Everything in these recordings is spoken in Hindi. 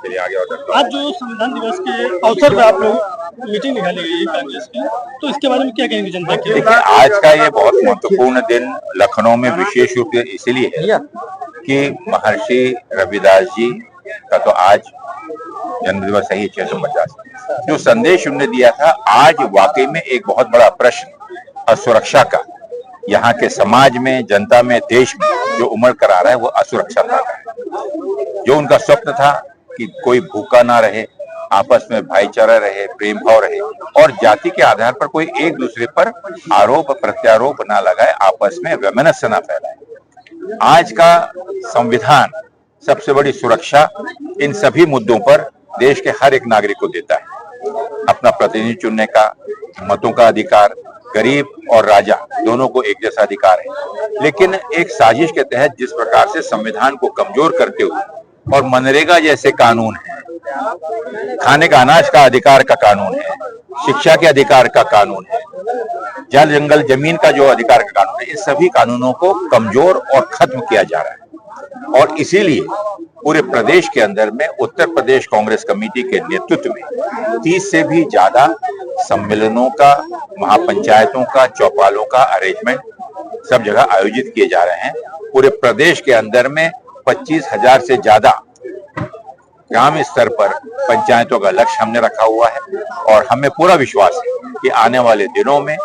चलिए आगे और आज जो संविधान दिवस के अवसर पर आप लोग मीटिंग निकाली गई है कांग्रेस की, तो इसके बारे में क्या कहेंगे जनता के? देखिए, आज का ये बहुत महत्वपूर्ण दिन लखनऊ में विशेष रूप से इसलिए है कि महर्षि रविदास जी का तो आज जन्म दिवस है 650। जो संदेश उन्होंने दिया था, आज वाकई में एक बहुत बड़ा प्रश्न असुरक्षा का यहाँ के समाज में, जनता में, देश में जो उमड़ कर आ रहा है वो असुरक्षा का है। जो उनका स्वप्न था कि कोई भूखा ना रहे, आपस में भाईचारा रहे, प्रेम भाव रहे और जाति के आधार पर कोई एक दूसरे पर आरोप प्रत्यारोप ना लगाए, आपस में वैमनस्य ना फैलाए। आज का संविधान सबसे बड़ी सुरक्षा इन सभी मुद्दों पर देश के हर एक नागरिक को देता है। अपना प्रतिनिधि चुनने का, मतों का अधिकार, गरीब और राजा दोनों को एक जैसा अधिकार है। लेकिन एक साजिश के तहत जिस प्रकार से संविधान को कमजोर करते हुए और मनरेगा जैसे कानून है, खाने का अनाज का अधिकार का कानून है, शिक्षा के अधिकार का कानून है, जल जंगल जमीन का जो अधिकार का कानून है, इन सभी कानूनों को कमजोर और खत्म किया जा रहा है। और इसीलिए पूरे प्रदेश के अंदर में उत्तर प्रदेश कांग्रेस कमेटी के नेतृत्व में 30 से भी ज्यादा सम्मेलनों का, महापंचायतों का, चौपालों का अरेंजमेंट सब जगह आयोजित किए जा रहे हैं। पूरे प्रदेश के अंदर में 25,000 से ज्यादा ग्राम स्तर पर पंचायतों का लक्ष्य हमने रखा हुआ है और हमें पूरा विश्वास है कि आने वाले दिनों में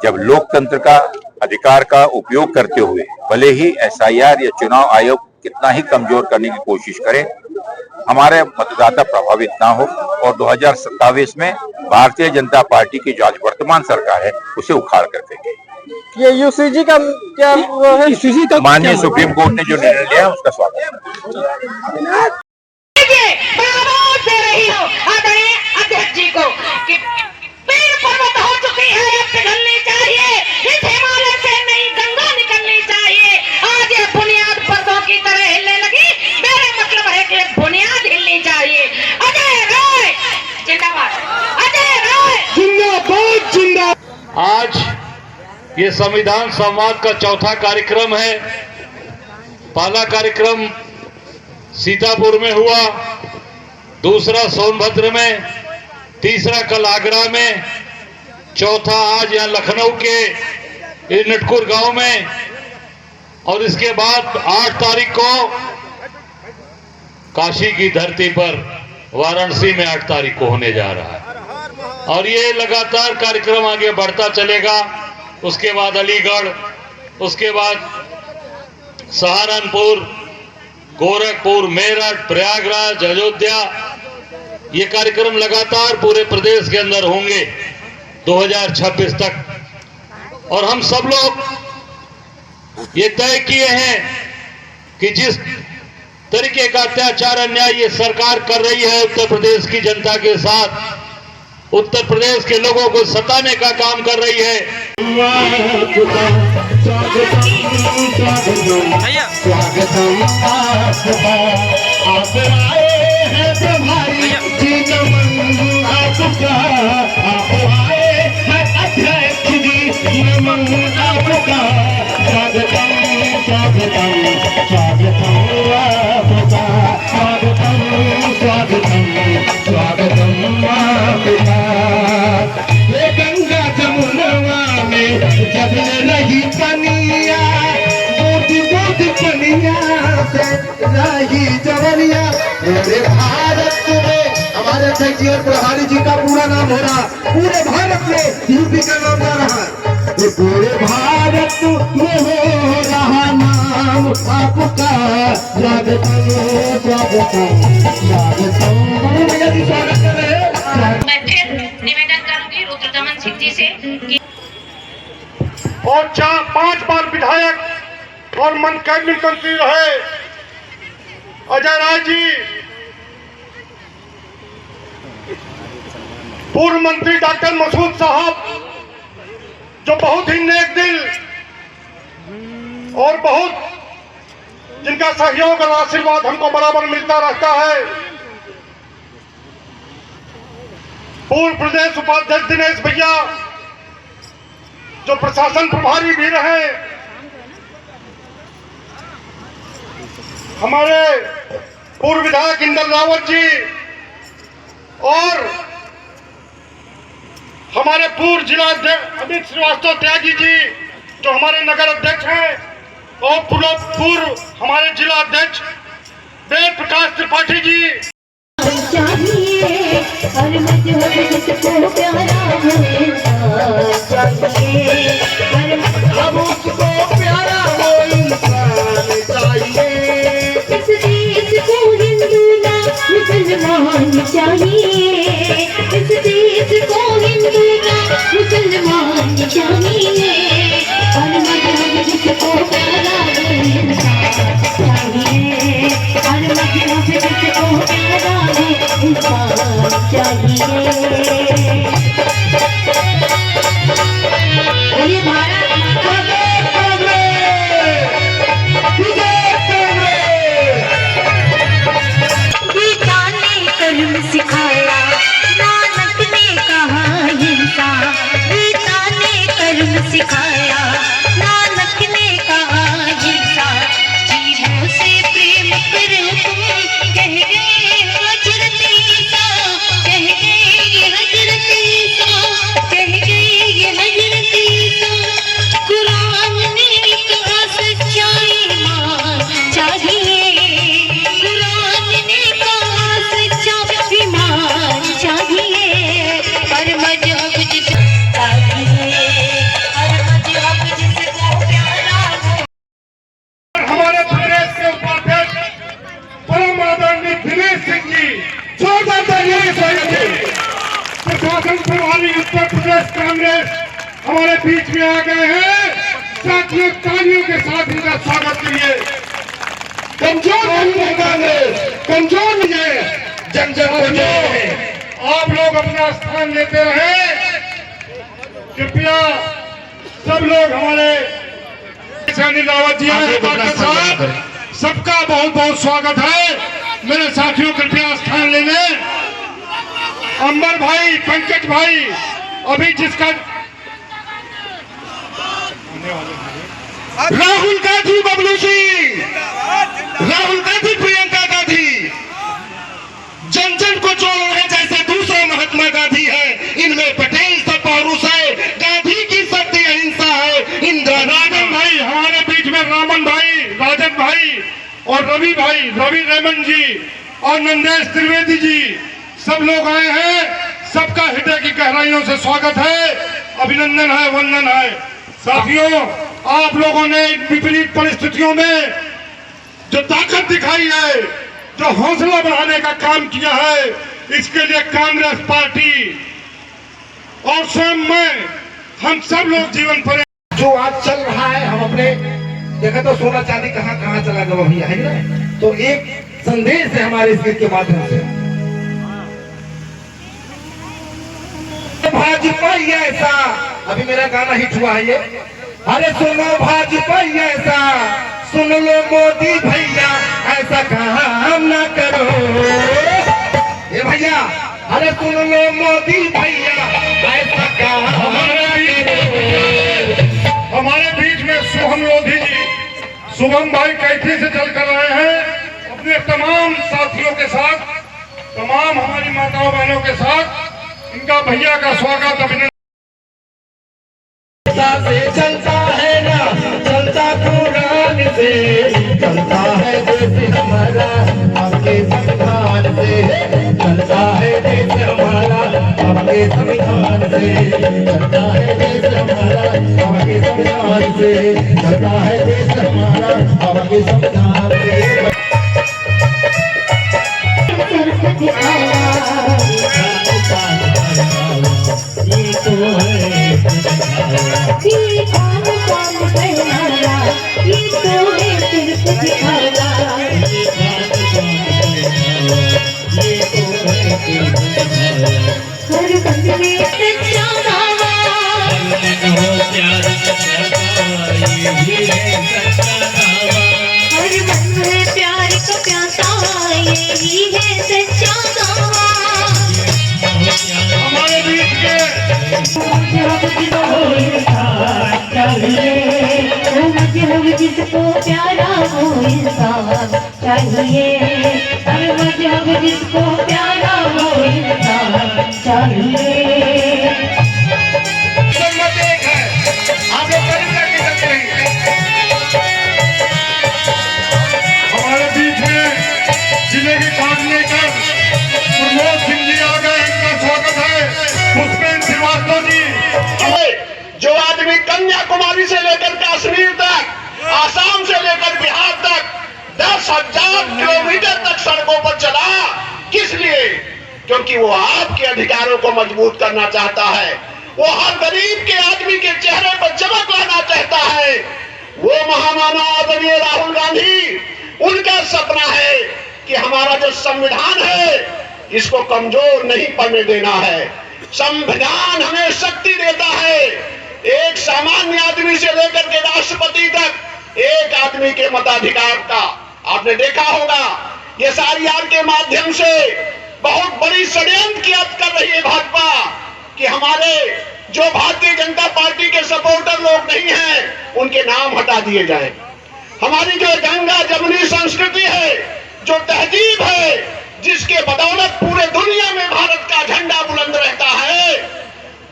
जब लोकतंत्र का अधिकार का उपयोग करते हुए भले ही एसआईआर या चुनाव आयोग कितना ही कमजोर करने की कोशिश करे, हमारे मतदाता प्रभावित ना हो और 2027 में भारतीय जनता पार्टी की जो आज वर्तमान सरकार है उसे उखाड़ कर फेंके। ये यूसीजी का क्या वो है? यूसीजी का माननीय सुप्रीम कोर्ट ने जो निर्णय लिया है उसका स्वागत है। रही हो आदरणीय अध्यक्ष जी को कि पेड़ पर्वत हो चुकी है, अब पिघलनी चाहिए, इस हिमालय से नई गंगा निकलनी चाहिए। आज ये बुनियाद पर्दों की तरह हिलने लगी, मेरा मतलब है कि बुनियाद हिलनी चाहिए। अजय राय जिंदाबाद, अजय राय जिंदाबाद जिंदाबाद। आज ये संविधान संवाद का चौथा कार्यक्रम है। पहला कार्यक्रम सीतापुर में हुआ, दूसरा सोनभद्र में, तीसरा कल आगरा में, चौथा आज यहां लखनऊ के नटकुर गांव में और इसके बाद 8 तारीख को काशी की धरती पर वाराणसी में 8 तारीख को होने जा रहा है। और ये लगातार कार्यक्रम आगे बढ़ता चलेगा। उसके बाद अलीगढ़, उसके बाद सहारनपुर, गोरखपुर, मेरठ, प्रयागराज, अयोध्या, ये कार्यक्रम लगातार पूरे प्रदेश के अंदर होंगे 2026 तक। और हम सब लोग ये तय किए हैं कि जिस तरीके का अत्याचार अन्याय ये सरकार कर रही है उत्तर प्रदेश की जनता के साथ, उत्तर प्रदेश के लोगों को सताने का काम कर रही है। गंगा जमुनवा में जब रही कनिया, बूटी बूटी कनिया से रही जवनिया। मेरे भारत में हमारे अध्यक्ष जी और प्रभारी जी का पूरा नाम हो रहा, पूरे भारत में यूपी का नाम जा रहा है, ये पूरे भारत में हो रहा नाम आपका। स्वागतम स्वागतम स्वागतम, स्वागत करें। मैं फिर निवेदन करूंगी रुद्रदमन सिंह जी से कि और 5 बार विधायक और कैबिनेट मंत्री रहे अजय राय जी, पूर्व मंत्री डॉक्टर मसूद साहब जो बहुत ही नेक दिल और बहुत जिनका सहयोग और आशीर्वाद हमको बराबर मिलता रहता है, पूर्व प्रदेश उपाध्यक्ष दिनेश भैया जो प्रशासन प्रभारी भी रहे, हमारे पूर्व विधायक इंदर रावत जी और हमारे पूर्व जिला अध्यक्ष अमित श्रीवास्तव त्यागी जी जो हमारे नगर अध्यक्ष हैं और पूर्व हमारे जिला अध्यक्ष वेद प्रकाश त्रिपाठी जी। चाहिए हर मजहब जिसको प्यारा हो इंसान चाहिए, हर अब उसको प्यारा हो इंसान चाहिए। इस देश को हिंदू ना मुसलमान चाहिए, इस देश को हिंदू ना मुसलमान चाहिए, हर मजहब जिसको प्यारा हो इंसान चाहिए, हर मजहब जिसको प्यारा हो इंसान चाहिए। बोलिए भारत माता गीता ने कर्म सिखाया, नानक ने कहा हिंसा, गीता ने कर्म सिखाया, नानक ने कहा हिंसा, जीवों से प्रेम करो तुम, कह गए हजरत ईसा, कह गए हजरत ईसा, कह गए हजरत ईसा। कुरान ने कहा सच्चा ईमान चाहिए, कुरान ने कहा सच्चा ईमान चाहिए, हर मजहब जिसको चाहिए, हर मजहब जिसको प्यारा हो। हमारे प्रदेश के उपाध्यक्ष परम आदरणीय दिनेश सिंह जी जोरदार तालियों के स्वागत है। प्रशासन प्रभारी उत्तर प्रदेश कांग्रेस हमारे बीच में आ गए हैं, साथियों तालियों के साथ इनका स्वागत करिए। कमजोर नहीं है कांग्रेस, कमजोर नहीं है, जन जन को जय। आप लोग अपना स्थान लेते रहे, कृपया सब लोग हमारे अनिल रावत जी के साथ सबका बहुत बहुत स्वागत है। मेरे साथियों कृपया स्थान ले लें। अंबर भाई, पंकज भाई, अभी जिसका राहुल गांधी, बबलू सिंह, राहुल गांधी, प्रियंका गांधी जन जन को जोड़ रहे जैसे दूसरे महात्मा गांधी है। इनमें पटेल सा पौरुष है, गांधी की सत्य अहिंसा है। इंदिरा राजन भाई हमारे बीच में, रामन भाई, राजन भाई और रवि भाई, रवि रेमन जी और नंदेश त्रिवेदी जी सब लोग आए हैं। सबका हृदय की गहराइयों से स्वागत है, अभिनंदन है, वंदन है। साथियों, आप लोगों ने विपरीत परिस्थितियों में जो ताकत दिखाई है, जो हौसला बढ़ाने का काम किया है, इसके लिए कांग्रेस पार्टी और स्वयं मैं, हम सब लोग जीवन पर जो आज चल रहा है, हम अपने देखा तो सोना चांदी कहाँ कहाँ चला गया भैया है ना, तो एक संदेश है हमारे इस गीत के माध्यम से। भाजपा ऐसा, अभी मेरा गाना हिट हुआ है ये, अरे सुनो भाजपा ऐसा, सुन लो मोदी भैया ऐसा काम ना करो। ये भैया, अरे सुन लो मोदी भैया ऐसा काम ना करो। हमारे बीच में शुभम लोधी जी, शुभम भाई कैथी से चल कर आए हैं, अपने तमाम साथियों के साथ, तमाम हमारी माताओं बहनों के साथ इनका भैया का स्वागत, अभिनंदन। से चलता है ना, चलता कुरान से, चलता है देश हमारा आपके संविधान से, चलता है देश हमारा आपके संविधान से, चलता है देश हमारा आपके संविधान से, चलता है देश हमारा आपके संविधान से। हर बंद में सच्चा दावा, हर बंद में प्यार का प्यासा, यही है सच्चा दावा। हमारे बीच में मजहब जिसको प्यारा हो इंसान चाहिए, जिसको प्यारा वो इंसान चाहिए। संगत एक है, आप लोग कभी करके सकते हैं। हमारे बीच में जिले के कोऑर्डिनेटर प्रमोद सिंह जी आ गए, इनका स्वागत है। पुष्पेंद्र श्रीवास्तव जी, जो आदमी कन्याकुमारी से लेकर कश्मीर तक, आसाम से लेकर बिहार तक 10,000 किलोमीटर तक सड़कों पर चला, किस लिए? क्योंकि वो आपके अधिकारों को मजबूत करना चाहता है, वो हर गरीब के आदमी के चेहरे पर चमक लाना चाहता है। वो महामानव आदरणीय राहुल गांधी, उनका सपना है कि हमारा जो संविधान है इसको कमजोर नहीं पड़ने देना है। संविधान हमें शक्ति देता है, एक सामान्य आदमी से लेकर के राष्ट्रपति तक एक आदमी के मताधिकार का। आपने देखा होगा ये SRR के माध्यम से बहुत बड़ी षड्यंत्र किया कर रही है भाजपा कि हमारे जो भारतीय जनता पार्टी के सपोर्टर लोग नहीं हैं उनके नाम हटा दिए जाएं। हमारी जो गंगा जमुनी संस्कृति है, जो तहजीब है, जिसके बदौलत पूरे दुनिया में भारत का झंडा बुलंद रहता है,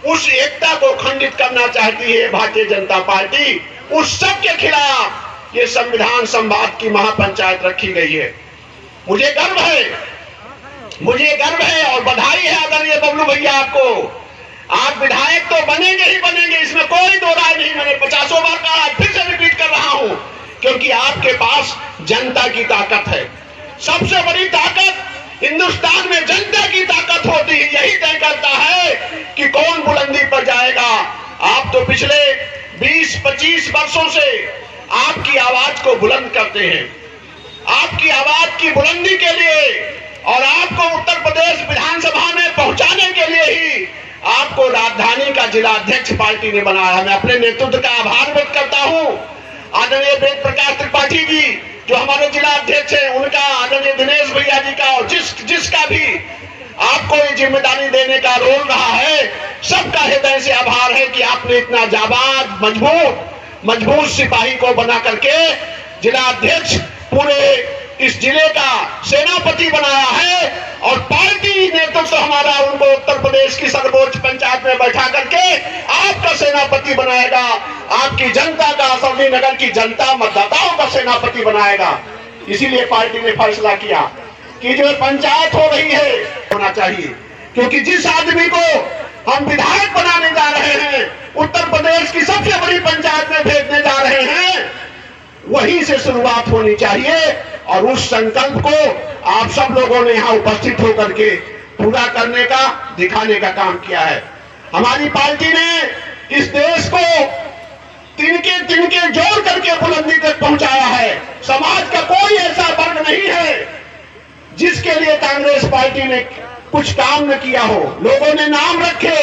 उस एकता को खंडित करना चाहती है भारतीय जनता पार्टी। उस सब के खिलाफ ये संविधान संवाद की महापंचायत रखी गई है। मुझे गर्व है और बधाई है आदरणीय बबलू भैया आपको। आप विधायक तो बनेंगे ही बनेंगे, इसमें कोई दो राय नहीं। मैंने 50 बार कहा, फिर से रिपीट कर रहा हूं, क्योंकि आपके पास जनता की ताकत है। सबसे बड़ी ताकत हिंदुस्तान में जनता की ताकत होती है, यही तय करता है कि कौन बुलंदी पर जाएगा। आप तो पिछले 20-25 वर्षों से आपकी आवाज को बुलंद करते हैं। आपकी आवाज की बुलंदी के लिए और आपको उत्तर प्रदेश विधानसभा में पहुंचाने के लिए ही आपको राजधानी का जिला अध्यक्ष पार्टी ने बनाया। मैं अपने नेतृत्व का आभार व्यक्त करता हूं। आदरणीय वेद प्रकाश त्रिपाठी जी जो हमारे जिला अध्यक्ष हैं, उनका, आदरणीय दिनेश भैया जी का, और जिसका भी आपको ये जिम्मेदारी देने का रोल रहा है, सबका हृदय से आभार है कि आपने इतना जाबाज मजबूत सिपाही को बना करके जिला अध्यक्ष पूरे इस जिले का सेनापति बनाया है। और पार्टी नेतृत्व हमारा उनको उत्तर प्रदेश की सर्वोच्च पंचायत में बैठा करके आपका सेनापति बनाएगा। आपकी जनता का, असम्बली नगर की जनता, मतदाताओं का सेनापति बनाएगा। इसीलिए पार्टी ने फैसला किया कि जो पंचायत हो रही है होना चाहिए, क्योंकि जिस आदमी को हम विधायक बनाने जा रहे हैं, उत्तर प्रदेश की सबसे बड़ी पंचायत में भेजने जा रहे हैं, वहीं से शुरुआत होनी चाहिए। और उस संकल्प को आप सब लोगों ने यहाँ उपस्थित होकर के पूरा करने का, दिखाने का काम किया है। हमारी पार्टी ने इस देश को तिनके जोड़ करके बुलंदी तक पहुंचाया है। समाज का कोई ऐसा वर्ग नहीं है जिसके लिए कांग्रेस पार्टी ने कुछ काम न किया हो। लोगों ने नाम रखे,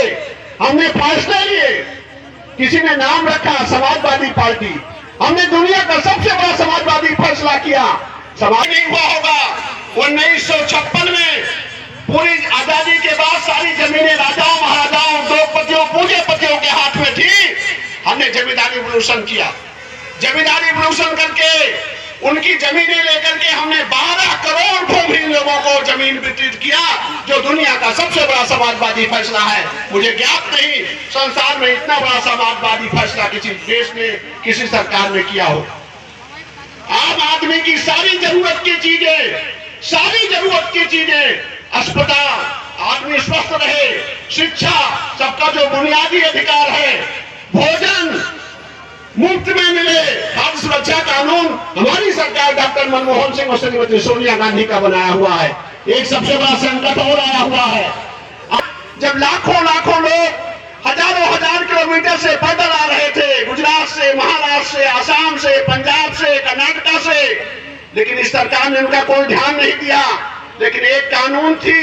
हमने फैसले लिए। किसी ने नाम रखा समाजवादी पार्टी, हमने दुनिया का सबसे बड़ा समाजवादी फैसला किया। समाज नहीं हुआ होगा 1956 में पूरी आजादी के बाद सारी जमीनें राजाओं, महाराजाओं, उद्योगपतियों, पूंजीपतियों के हाथ में थी। हमने जमींदारी रिवॉल्यूशन किया। जमींदारी रिवॉल्यूशन करके उनकी जमीनें लेकर के हमने 12 करोड़ भूमिहीन लोगों को जमीन वितरित किया, जो दुनिया का सबसे बड़ा समाजवादी फैसला है। मुझे ज्ञात नहीं संसार में इतना बड़ा समाजवादी फैसला किसी देश ने, किसी सरकार ने किया हो। आम आदमी की सारी जरूरत की चीजें, अस्पताल, आदमी स्वस्थ रहे, शिक्षा, सबका जो बुनियादी अधिकार है, भोजन मुफ्त में मिले, खाद्य सुरक्षा कानून हमारी सरकार डॉक्टर मनमोहन सिंह और श्रीमती सोनिया गांधी का बनाया हुआ है। एक सबसे बड़ा संकट और आया हुआ है। जब लाखों लोग हजार किलोमीटर से पैदल आ रहे थे, गुजरात से, महाराष्ट्र से, आसाम से, पंजाब से, कर्नाटका से, लेकिन इस सरकार ने उनका कोई ध्यान नहीं दिया। लेकिन एक कानून थी,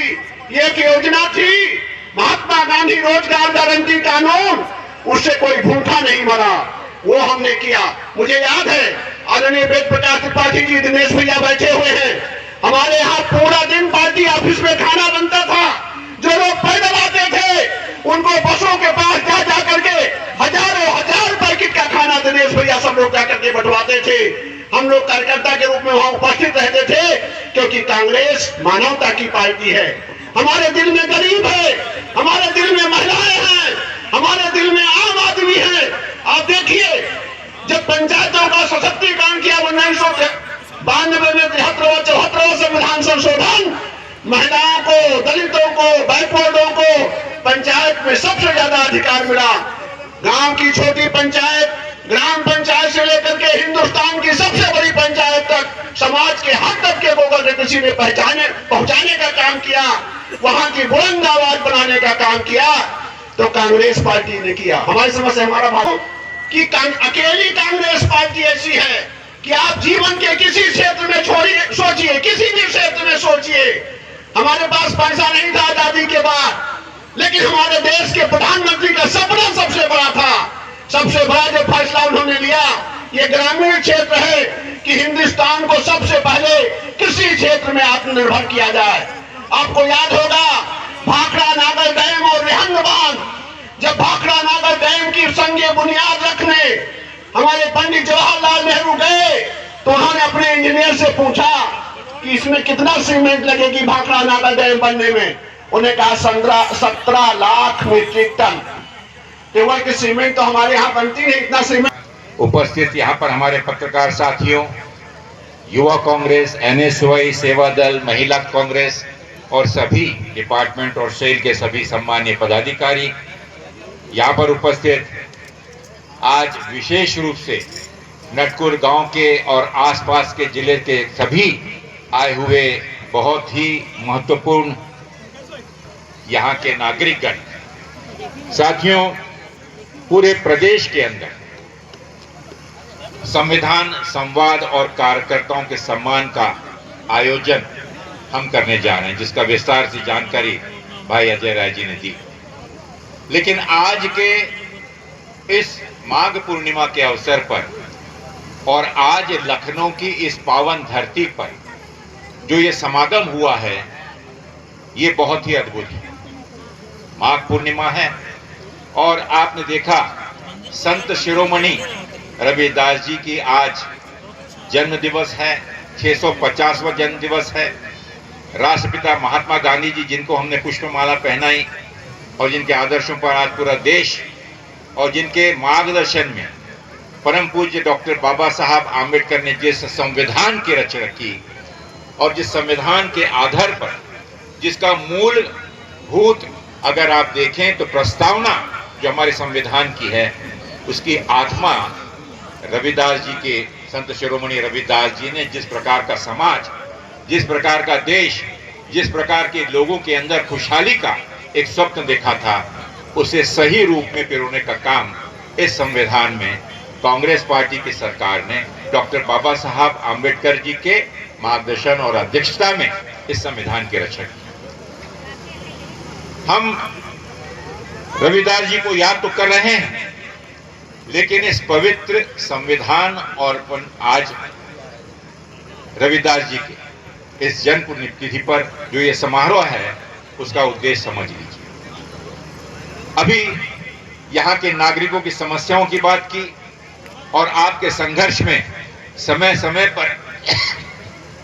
एक योजना थी, महात्मा गांधी रोजगार गारंटी कानून, उससे कोई भूखा नहीं मरा, वो हमने किया। मुझे याद है आदरणीय वेद प्रकाश त्रिपाठी जी, दिनेश भैया बैठे हुए हैं, हमारे यहाँ पूरा दिन पार्टी ऑफिस में खाना बनता था। जो लोग पैदल आते थे उनको बसों के पास जा करके हजार पैकेट का खाना दिनेश भैया सब लोग जाकर के बंटवाते थे। हम लोग कार्यकर्ता के रूप में वहां उपस्थित रहते थे, क्योंकि कांग्रेस मानवता की पार्टी है। हमारे दिल में गरीब है, हमारे दिल में महिलाएं हैं, हमारे दिल में आम आदमी है। आप देखिए, जब पंचायतों का सशक्तिकरण किया 1992 में 73वां संविधान संशोधन, महिलाओं को, दलितों को, बैकवर्डों को पंचायत में सबसे ज्यादा अधिकार मिला। गांव की छोटी पंचायत, ग्राम पंचायत से लेकर के हिंदुस्तान की सबसे बड़ी पंचायत तक समाज के हर तबके को अगर किसी ने पहुंचाने का काम किया, वहां की बुलंद आवाज बनाने का काम किया, तो कांग्रेस पार्टी ने किया। हमारी समझ से हमारा भाव कि अकेली कांग्रेस पार्टी ऐसी है कि आप जीवन के किसी क्षेत्र में सोचिए, किसी भी क्षेत्र में सोचिए। हमारे पास पैसा नहीं था आजादी के बाद, लेकिन हमारे देश के प्रधानमंत्री का सपना सबसे बड़ा था। सबसे बड़ा जो फैसला उन्होंने लिया, ये ग्रामीण क्षेत्र है कि हिंदुस्तान को सबसे पहले कृषि क्षेत्र में आत्मनिर्भर किया जाए। आपको याद होगा भाखड़ा नागर डैम और रिहंद बांध, जब भाखड़ा नागर डैम की संगे बुनियाद रखने हमारे पंडित जवाहरलाल नेहरू गए, तो उन्होंने अपने इंजीनियर से पूछा कि इसमें कितना सीमेंट लगेगी भाखड़ा नागर डैम बनने में। उन्हें कहा 17 लाख मीट्रिक टन। केवल की सीमेंट तो हमारे यहाँ बनती नहीं, इतना सीमेंट। उपस्थित यहाँ पर हमारे पत्रकार साथियों, युवा कांग्रेस, NSY, सेवा दल, महिला कांग्रेस और सभी डिपार्टमेंट और सेल के सभी सम्मानीय पदाधिकारी यहाँ पर उपस्थित, आज विशेष रूप से नटकुर गांव के और आसपास के जिले के सभी आए हुए बहुत ही महत्वपूर्ण यहाँ के नागरिकगण, साथियों, पूरे प्रदेश के अंदर संविधान संवाद और कार्यकर्ताओं के सम्मान का आयोजन हम करने जा रहे हैं, जिसका विस्तार से जानकारी भाई अजय राय जी ने दी। लेकिन आज के इस माघ पूर्णिमा के अवसर पर और आज लखनऊ की इस पावन धरती पर जो ये समागम हुआ है, ये बहुत ही अद्भुत है। माघ पूर्णिमा है और आपने देखा संत शिरोमणि रविदास जी की आज जन्म दिवस है, 650वां जन्म दिवस है। राष्ट्रपिता महात्मा गांधी जी, जिनको हमने पुष्पमाला पहनाई और जिनके आदर्शों पर आज पूरा देश और जिनके मार्गदर्शन में परम पूज्य डॉक्टर बाबा साहब आम्बेडकर ने जिस संविधान की रचना की और जिस संविधान के आधार पर, जिसका मूलभूत अगर आप देखें तो प्रस्तावना जो हमारे संविधान की है, उसकी आत्मा रविदास जी के, संत शिरोमणि रविदास जी ने जिस प्रकार का समाज, जिस प्रकार का देश, जिस प्रकार के लोगों के अंदर खुशहाली का एक स्वप्न देखा था, उसे सही रूप में पिरोने का काम इस संविधान में कांग्रेस पार्टी की सरकार ने डॉक्टर बाबा साहब आम्बेडकर जी के मार्गदर्शन और अध्यक्षता में इस संविधान की रचना की। हम रविदास जी को याद तो कर रहे हैं, लेकिन इस पवित्र संविधान और आज रविदास जी के इस जन्म पुण्यतिथि पर जो ये समारोह है, उसका उद्देश्य समझ लीजिए। अभी यहाँ के नागरिकों की समस्याओं की बात की और आपके संघर्ष में समय समय पर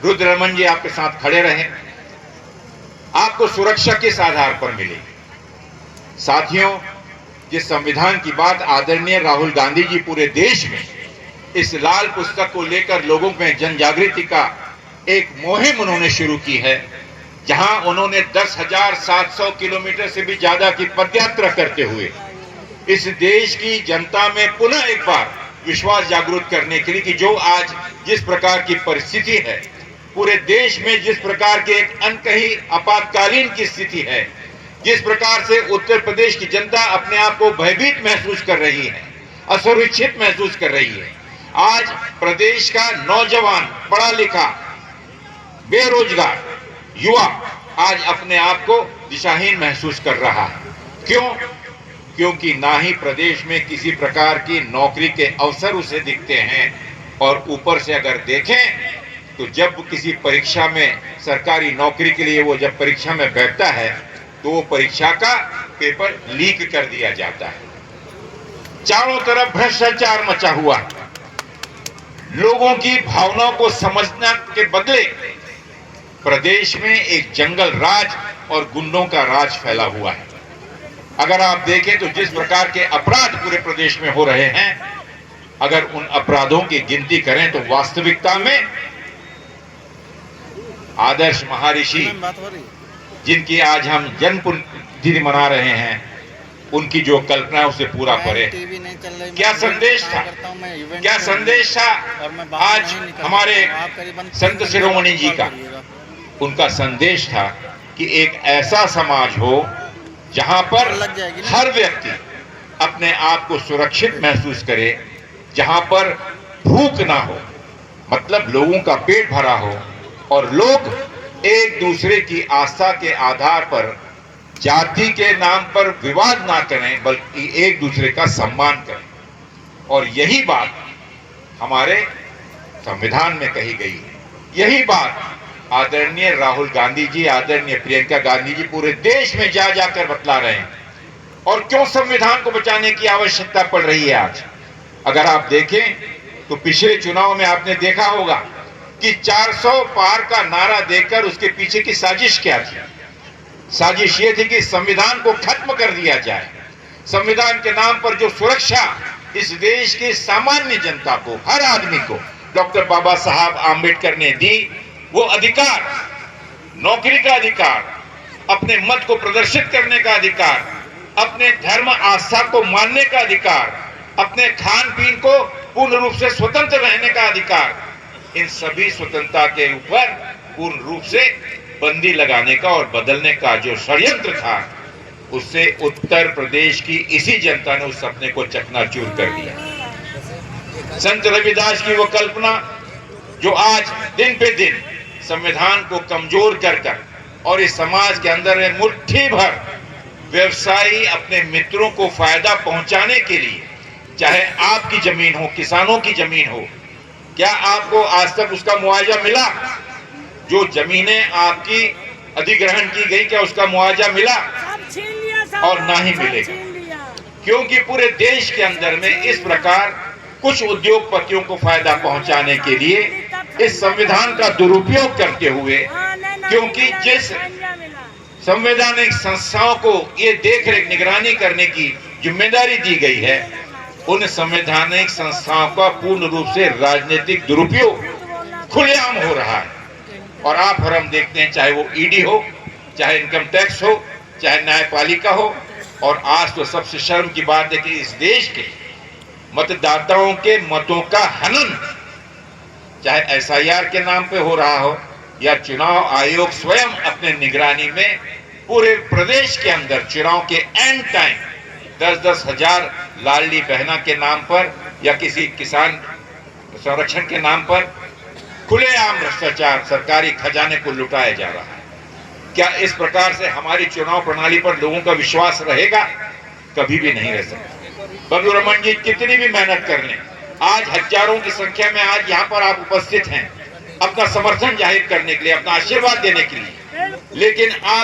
रुद्ररमन जी आपके साथ खड़े रहे। आपको सुरक्षा किस आधार पर मिलेगी? साथियों, जिस संविधान की बात आदरणीय राहुल गांधी जी पूरे देश में इस लाल पुस्तक को लेकर लोगों में जन जागृति का एक मुहिम उन्होंने शुरू की है, जहां उन्होंने 10,700 किलोमीटर से भी ज्यादा की पदयात्रा करते हुए इस देश की जनता में पुनः एक बार विश्वास जागृत करने के लिए कि जो आज जिस प्रकार की परिस्थिति है पूरे देश में, जिस प्रकार के एक अनकही आपातकालीन की स्थिति है, जिस प्रकार से उत्तर प्रदेश की जनता अपने आप को भयभीत महसूस कर रही है, असुरक्षित महसूस कर रही है, आज प्रदेश का नौजवान, पढ़ा लिखा, बेरोजगार युवा आज अपने आप को दिशाहीन महसूस कर रहा है। क्यों? क्योंकि ना ही प्रदेश में किसी प्रकार की नौकरी के अवसर उसे दिखते हैं, और ऊपर से अगर देखें तो जब किसी परीक्षा में, सरकारी नौकरी के लिए वो जब परीक्षा में बैठता है तो वो परीक्षा का पेपर लीक कर दिया जाता है। चारों तरफ भ्रष्टाचार मचा हुआ, लोगों की भावनाओं को समझने के बदले प्रदेश में एक जंगल राज और गुंडों का राज फैला हुआ है। अगर आप देखें तो जिस प्रकार के अपराध पूरे प्रदेश में हो रहे हैं, अगर उन अपराधों की गिनती करें तो वास्तविकता में आदर्श महर्षि जिनकी आज हम जन्म पुण्यतिथि मना रहे हैं, उनकी जो कल्पना है उसे पूरा करें। क्या संदेश था, क्या संदेश था आज हमारे संत शिरोमणि जी का? उनका संदेश था कि एक ऐसा समाज हो जहां पर हर व्यक्ति अपने आप को सुरक्षित महसूस करे, जहां पर भूख ना हो, मतलब लोगों का पेट भरा हो, और लोग एक दूसरे की आस्था के आधार पर जाति के नाम पर विवाद ना करें, बल्कि एक दूसरे का सम्मान करें। और यही बात हमारे संविधान में कही गई है। यही बात आदरणीय राहुल गांधी जी, आदरणीय प्रियंका गांधी जी पूरे देश में जा जाकर बतला रहे हैं। और क्यों संविधान को बचाने की आवश्यकता पड़ रही है आज? अगर आप देखें तो पिछले चुनाव में आपने देखा होगा कि 400 पार का नारा देकर उसके पीछे की साजिश क्या थी? साजिश ये थी कि संविधान को खत्म कर दिया जाए। संविधान के नाम पर जो सुरक्षा इस देश की सामान्य जनता को, हर आदमी को डॉक्टर बाबा साहब आम्बेडकर ने दी, वो अधिकार, नौकरी का अधिकार, अपने मत को प्रदर्शित करने का अधिकार, अपने धर्म आस्था को मानने का अधिकार, अपने खान पीन को पूर्ण रूप से स्वतंत्र रहने का अधिकार, इन सभी स्वतंत्रता के ऊपर पूर्ण रूप से बंदी लगाने का और बदलने का जो षड्यंत्र था, उससे उत्तर प्रदेश की इसी जनता ने उस सपने को चकनाचूर कर दिया। संत रविदास की वो कल्पना जो आज दिन पे दिन संविधान को कमजोर कर और इस समाज के अंदर में मुट्ठी भर व्यवसायी अपने मित्रों को फायदा पहुंचाने के लिए, चाहे आपकी जमीन हो, किसानों की जमीन हो, क्या आपको आज तक उसका मुआवजा मिला? जो जमीनें आपकी अधिग्रहण की गई, क्या उसका मुआवजा मिला? और ना ही मिलेगा, क्योंकि पूरे देश के अंदर में इस प्रकार कुछ उद्योगपतियों को फायदा पहुंचाने के लिए इस संविधान का दुरुपयोग करते हुए, क्योंकि जिस संवैधानिक संस्थाओं को ये देखरेख निगरानी करने की जिम्मेदारी दी गई है, उन संवैधानिक संस्थाओं का पूर्ण रूप से राजनीतिक दुरुपयोग खुलेआम हो रहा है। और आप और हम देखते हैं, चाहे वो ईडी हो, चाहे इनकम टैक्स हो, चाहे न्यायपालिका हो, और आज तो सबसे शर्म की बात है कि इस देश के मतदाताओं के मतों का हनन, चाहे एसआईआर के नाम पे हो रहा हो या चुनाव आयोग स्वयं अपने निगरानी में पूरे प्रदेश के अंदर चुनाव के एंड टाइम 10-10 हजार लाडली बहना के नाम पर या किसी किसान संरक्षण के नाम पर खुलेआम भ्रष्टाचार, सरकारी खजाने को लुटाया जा रहा है। क्या इस प्रकार से हमारी चुनाव प्रणाली पर लोगों का विश्वास रहेगा? कभी भी नहीं रह सकता। बबलू रमन जी कितनी भी मेहनत कर लें, आज हजारों की संख्या में आज यहाँ पर आप उपस्थित हैं अपना समर्थन जाहिर करने के लिए, अपना आशीर्वाद देने के लिए, लेकिन आप